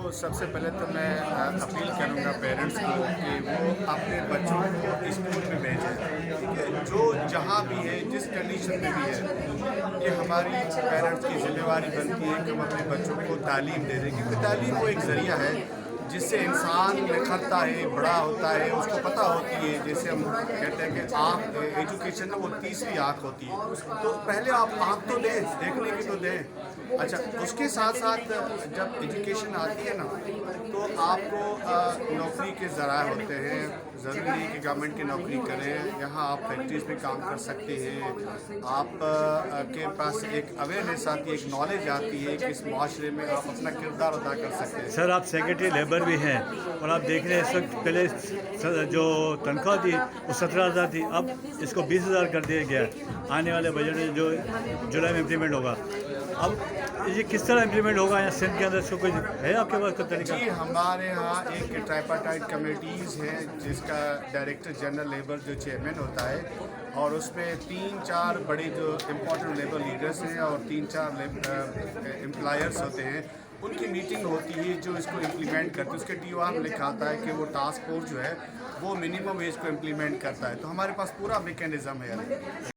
تو سب سے پہلے تو میں اپیل کروں گا پیرنٹس کو کہ وہ اپنے بچوں کو اسکول میں بھیجیں، ٹھیک ہے، جو جہاں بھی ہے جس کنڈیشن میں بھی ہے، یہ ہماری پیرنٹس کی ذمہ داری بنتی ہے کہ ہم اپنے بچوں کو تعلیم دے دیں، کیونکہ تعلیم وہ ایک ذریعہ ہے جس سے انسان نکھرتا ہے، بڑا ہوتا ہے، اس کو پتہ ہوتی ہے، جیسے ہم کہتے ہیں کہ آنکھ ایجوکیشن ہے وہ تیسری آنکھ ہوتی ہے، تو پہلے آپ آنکھ تو دیں، دیکھنے کی تو دیں۔ اچھا، اس کے ساتھ ساتھ جب ایجوکیشن آتی ہے نا تو آپ کو نوکری کے ذرائع ہوتے ہیں، ضروری نہیں کہ گورنمنٹ کی نوکری کریں، یہاں آپ فیکٹریز میں کام کر سکتے ہیں، آپ کے پاس ایک اویئرنیس آتی ہے، ایک نالج آتی ہے کہ اس معاشرے میں آپ اپنا کردار ادا کر سکتے ہیں۔ سر آپ سیکرٹری لیبر بھی ہیں اور آپ دیکھ رہے ہیں اس وقت پہلے جو تنخواہ تھی وہ 17,000 تھی، اب اس کو 20,000 کر دیا گیا آنے والے بجٹ میں جو جولائی میں امپلیمنٹ ہوگا۔ اب یہ کس طرح امپلیمنٹ ہوگا یا سندھ کے اندر اس کو کوئی ہے آپ کے پاس کا طریقہ؟ جی، ہمارے ہاں ایک ٹرائپارٹائٹ کمیٹیز ہے جس کا ڈائریکٹر جنرل لیبر جو چیئرمین ہوتا ہے، اور اس میں 3-4 بڑے جو امپورٹنٹ لیبر لیڈرز ہیں اور 3-4 امپلائرز ہوتے ہیں، ان کی میٹنگ ہوتی ہے جو اس کو امپلیمنٹ کرتے ہیں۔ اس کے ٹی او آر میں لکھا آتا ہے کہ وہ ٹاسک فورس جو ہے وہ منیمم ویج کو امپلیمنٹ کرتا ہے، تو ہمارے پاس پورا میکینزم ہے۔